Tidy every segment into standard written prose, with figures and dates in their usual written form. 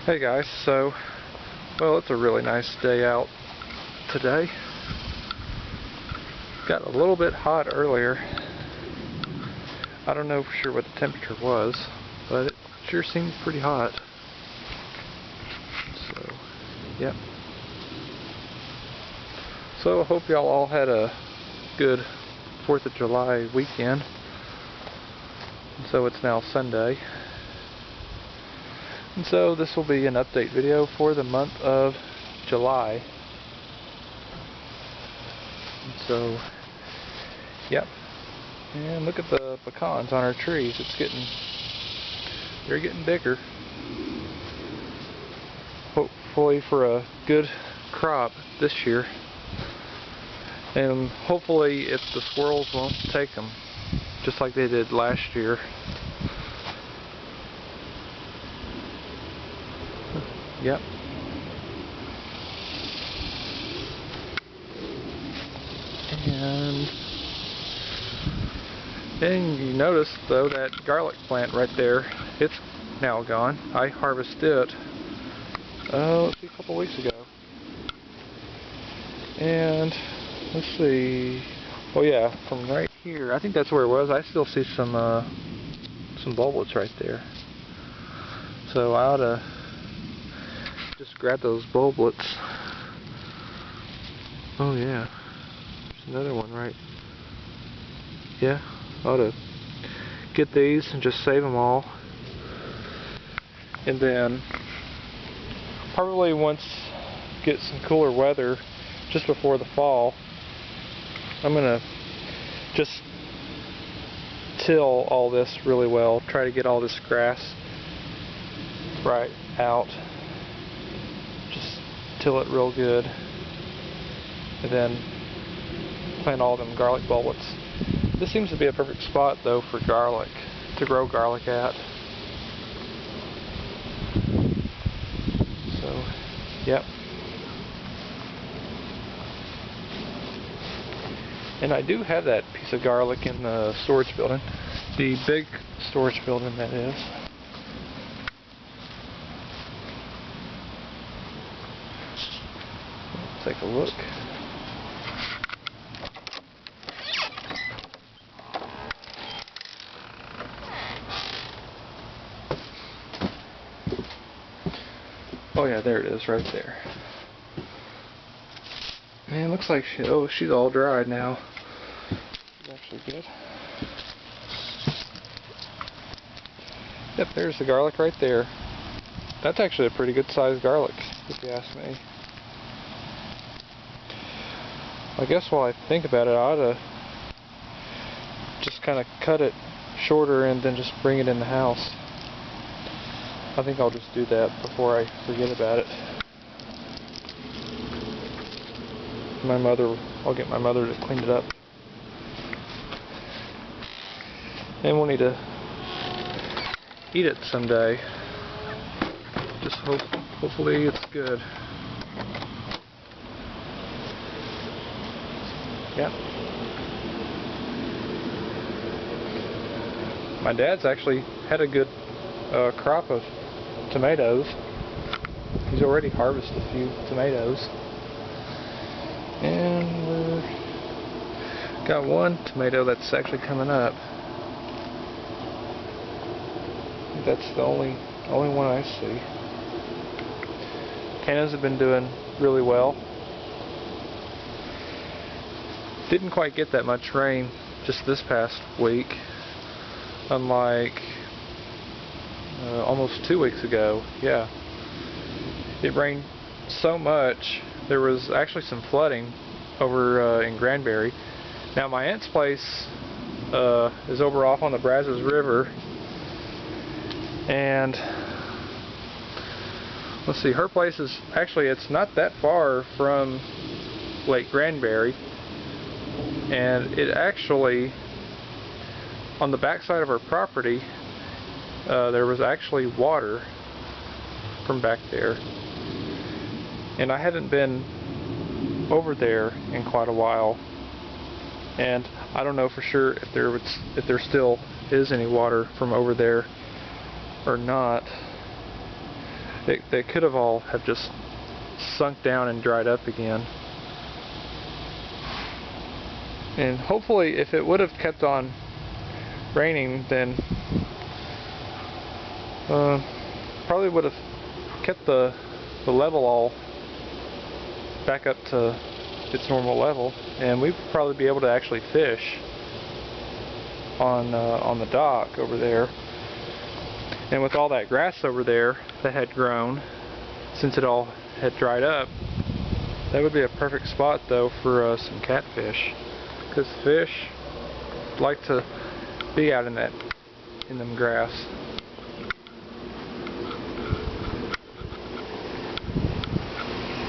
Hey guys, well, it's a really nice day out today. Got a little bit hot earlier. I don't know for sure what the temperature was, but it sure seemed pretty hot. So, yep. So I hope y'all all had a good 4th of July weekend. And so it's now Sunday. And so this will be an update video for the month of July. And so, yep. And look at the pecans on our trees. They're getting bigger. Hopefully for a good crop this year. And hopefully if the squirrels won't take them, just like they did last year. Yep. And you notice though that garlic plant right there, it's now gone. I harvested it a couple weeks ago. And let's see. Oh yeah, from right here, I think that's where it was. I still see some bulblets right there. So I ought to just grab those bulblets. Oh yeah, there's another one right. Yeah, I ought to get these and just save them all. And then probably once get some cooler weather, just before the fall, I'm gonna just till all this really well. Try to get all this grass right out. Just till it real good, and then plant all them garlic bulbs. This seems to be a perfect spot though for garlic, to grow garlic at. So, yep. And I do have that piece of garlic in the storage building, the big storage building that is. Take a look. Oh yeah, there it is, right there. Man, looks like she's all dried now. It's actually good. Yep, there's the garlic right there. That's actually a pretty good sized garlic, if you ask me. I guess while I think about it, I ought to just kind of cut it shorter and then just bring it in the house. I think I'll just do that before I forget about it. I'll get my mother to clean it up. And we'll need to eat it someday. Just hopefully it's good. Yeah. My dad's actually had a good crop of tomatoes. He's already harvested a few tomatoes. And we've got one tomato that's actually coming up. I think that's the only one I see. Cannas have been doing really well. Didn't quite get that much rain just this past week, unlike almost 2 weeks ago. Yeah, it rained so much there was actually some flooding over in Granbury. Now my aunt's place is over off on the Brazos River, and let's see, her place is actually, it's not that far from Lake Granbury. And it actually, on the back side of our property, there was actually water from back there. And I haven't been over there in quite a while. And I don't know for sure if there still is any water from over there or not. they could have all have just sunk down and dried up again. And hopefully, if it would have kept on raining, then probably would have kept the level all back up to its normal level, and we'd probably be able to actually fish on the dock over there. And with all that grass over there that had grown, since it all had dried up, that would be a perfect spot though for some catfish, because fish like to be out in them grass.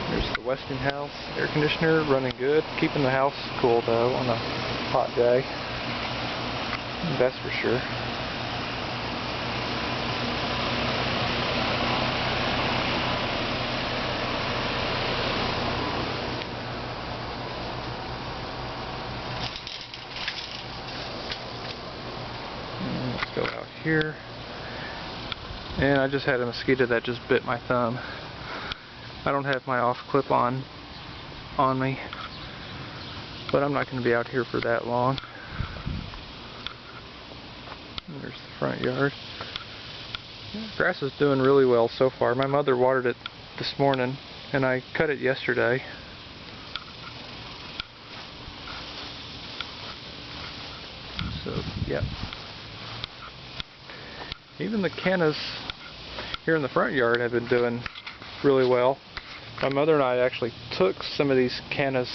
There's the Westinghouse air conditioner running good, keeping the house cool though on a hot day. That's for sure. Let's go out here. And I just had a mosquito that just bit my thumb. I don't have my off clip on me, but I'm not going to be out here for that long. And there's the front yard. Grass is doing really well so far. My mother watered it this morning, and I cut it yesterday. So, yeah. Even the cannas here in the front yard have been doing really well. My mother and I actually took some of these cannas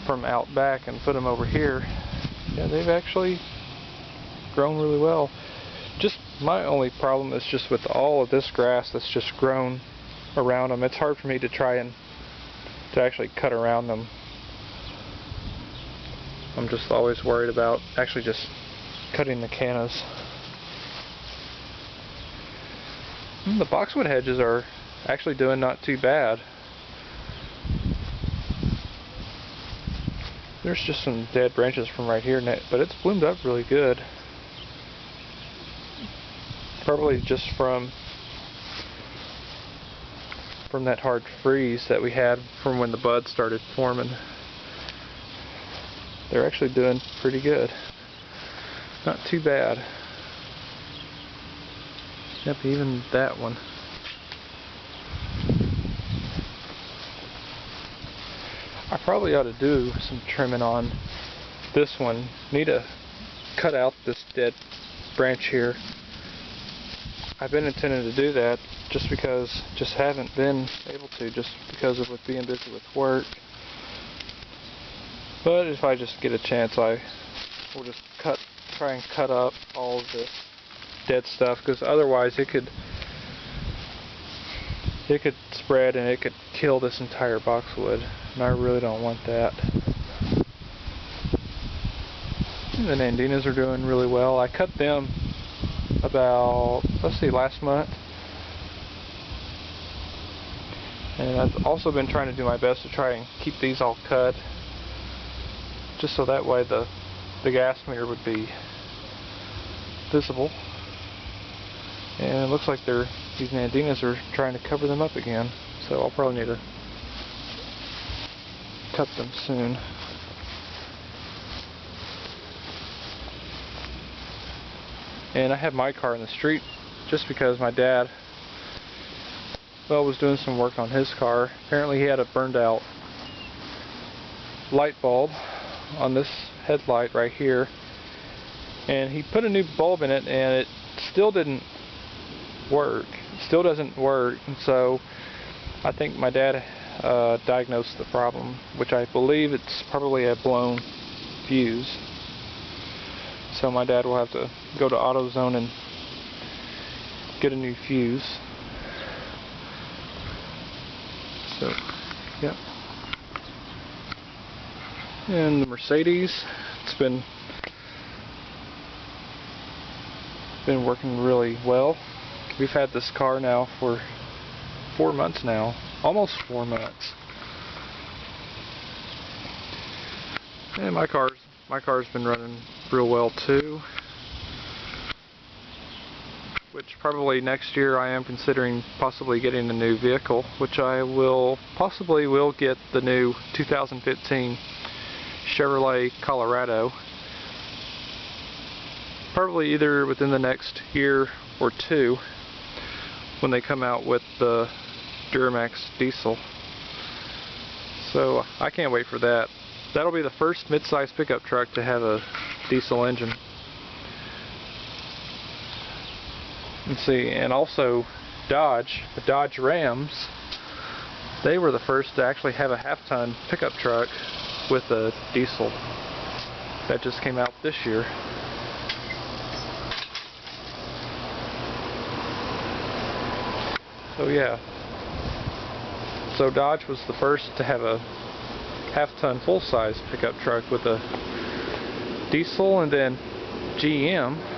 from out back and put them over here. Yeah, they've actually grown really well. Just my only problem is just with all of this grass that's just grown around them. It's hard for me to try and to actually cut around them. I'm just always worried about actually just cutting the cannas. The boxwood hedges are actually doing not too bad. There's just some dead branches from right here, but it's bloomed up really good. Probably just from that hard freeze that we had from when the buds started forming. They're actually doing pretty good. Not too bad. Yep, even that one. I probably ought to do some trimming on this one. Need to cut out this dead branch here. I've been intending to do that just haven't been able to, just because of with being busy with work. But if I just get a chance, I will just try and cut up all of this dead stuff, because otherwise it could spread and it could kill this entire boxwood, and I really don't want that. And the nandinas are doing really well. I cut them about, last month, and I've also been trying to do my best to try and keep these all cut, just so that way the gas meter would be visible. And it looks like these nandinas are trying to cover them up again, so I'll probably need to cut them soon. And I have my car in the street just because my dad, was doing some work on his car. Apparently he had a burned out light bulb on this headlight right here, and he put a new bulb in it, and it still didn't work. It still doesn't work, and so I think my dad diagnosed the problem, which I believe it's probably a blown fuse. So my dad will have to go to AutoZone and get a new fuse. So, yeah. And the Mercedes, it's been working really well. We've had this car now for 4 months now, almost 4 months. And my car's been running real well too, which probably next year I am considering possibly getting a new vehicle, which I will possibly get the new 2015 Chevrolet Colorado. Probably either within the next year or two when they come out with the Duramax diesel. So I can't wait for that. That'll be the first mid-size pickup truck to have a diesel engine. Let's see, and also Dodge, the Dodge Rams, they were the first to actually have a half-ton pickup truck with a diesel. That just came out this year. So yeah, so Dodge was the first to have a half-ton full-size pickup truck with a diesel, and then GM,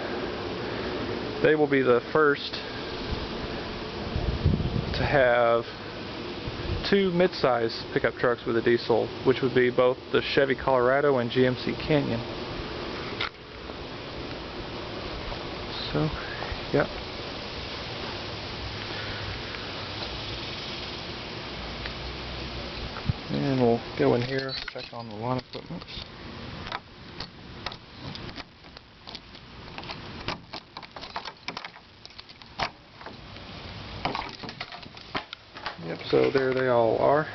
they will be the first to have two mid-size pickup trucks with a diesel, which would be both the Chevy Colorado and GMC Canyon. So, yeah. And we'll go in here, check on the lawn equipment. Yep, so there they all are.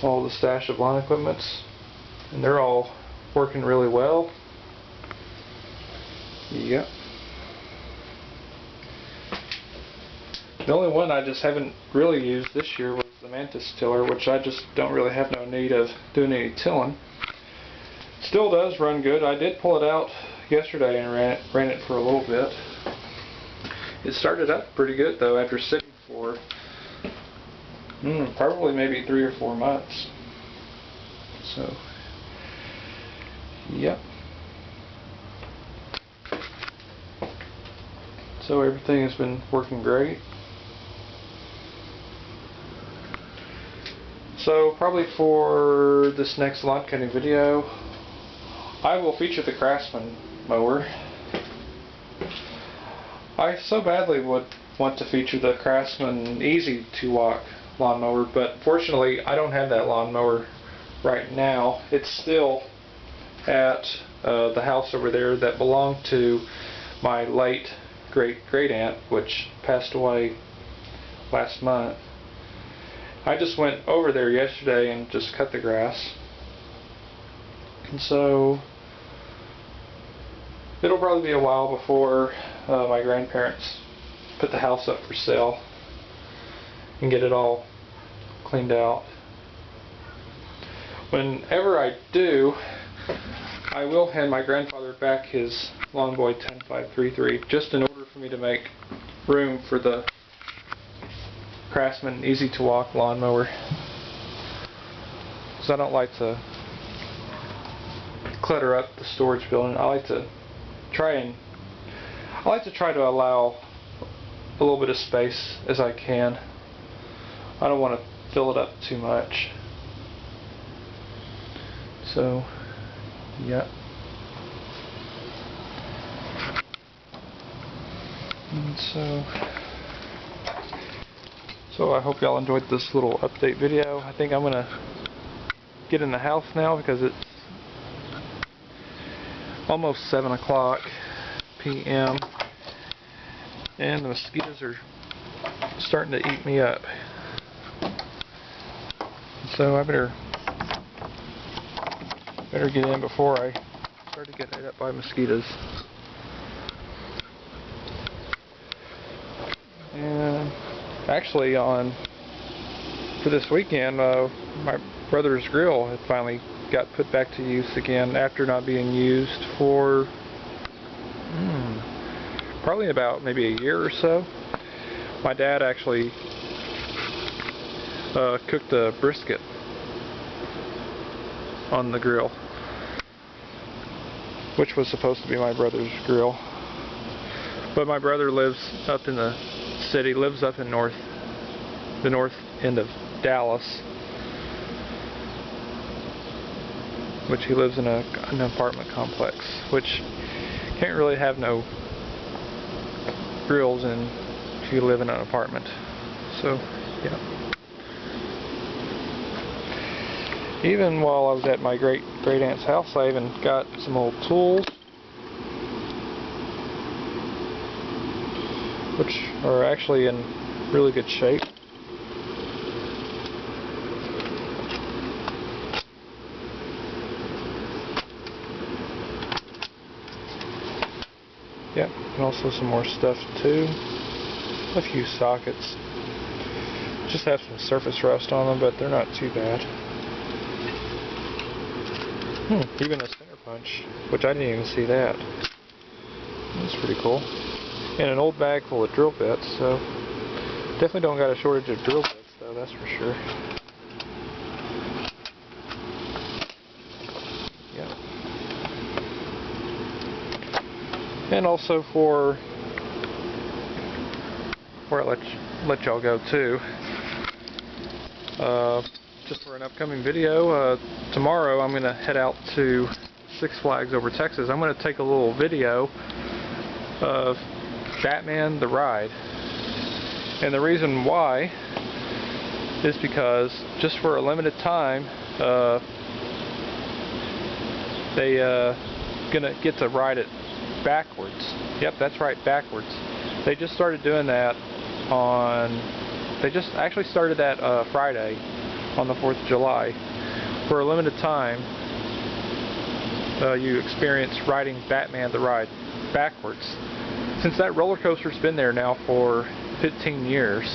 All the stash of lawn equipments, and they're all working really well. Yep. The only one I just haven't really used this year was the Mantis tiller, which I just don't really have no need of doing any tilling. Still does run good. I did pull it out yesterday and ran it for a little bit. It started up pretty good though after sitting for probably maybe 3 or 4 months. So, yep. So everything has been working great. So probably for this next lawn cutting video, I will feature the Craftsman mower. I so badly would want to feature the Craftsman Easy to Walk lawnmower, but fortunately I don't have that lawnmower right now. It's still at the house over there that belonged to my late great aunt, which passed away last month. I just went over there yesterday and just cut the grass, and so it'll probably be a while before my grandparents put the house up for sale and get it all cleaned out. Whenever I do, I will hand my grandfather back his Longboy 10533 just in order for me to make room for the Craftsman Easy to Walk lawnmower, because I don't like to clutter up the storage building. I like to try to allow a little bit of space as I can. I don't want to fill it up too much. So, yeah. And so I hope y'all enjoyed this little update video. I think I'm gonna get in the house now because it's almost 7 o'clock p.m. and the mosquitoes are starting to eat me up. So I better get in before I start to get ate up by mosquitoes. And actually, for this weekend, my brother's grill had finally got put back to use again after not being used for probably about maybe a year or so. My dad actually cooked a brisket on the grill, which was supposed to be my brother's grill. But my brother lives up in the city, lives up in the north end of Dallas, which he lives in an apartment complex, which can't really have no grills in if you live in an apartment. So, yeah. Even while I was at my great aunt's house, I even got some old tools, which are actually in really good shape. Yep, and also some more stuff too. A few sockets. Just have some surface rust on them, but they're not too bad. Even a center punch, which I didn't even see that. That's pretty cool. And an old bag full of drill bits, so definitely don't got a shortage of drill bits though, that's for sure. Yeah. And also for where I let y'all go too. Just for an upcoming video, tomorrow I'm going to head out to Six Flags over Texas. I'm going to take a little video of Batman the Ride. And the reason why is because just for a limited time, they gonna get to ride it backwards. Yep, that's right, backwards. They just started doing that they just actually started that Friday on the 4th of July. For a limited time, you experience riding Batman the Ride backwards. Since that roller coaster's been there now for 15 years.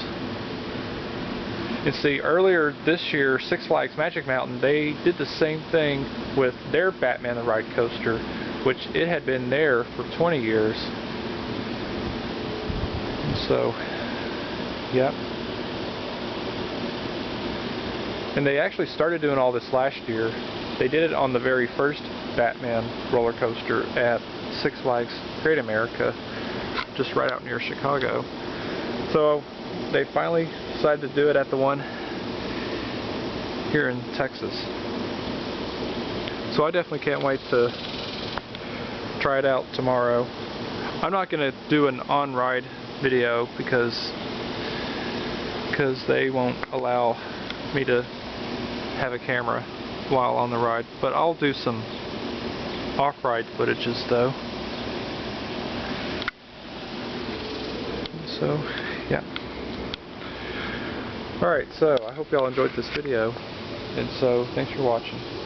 And see, earlier this year, Six Flags Magic Mountain, they did the same thing with their Batman the Ride coaster, which it had been there for 20 years. And so, yep. And they actually started doing all this last year. They did it on the very first Batman roller coaster at Six Flags Great America, just right out near Chicago. So they finally decided to do it at the one here in Texas. So I definitely can't wait to try it out tomorrow. I'm not going to do an on-ride video because they won't allow me to have a camera while on the ride, but I'll do some off-ride footages though. So, yeah. Alright, so I hope y'all enjoyed this video, and so thanks for watching.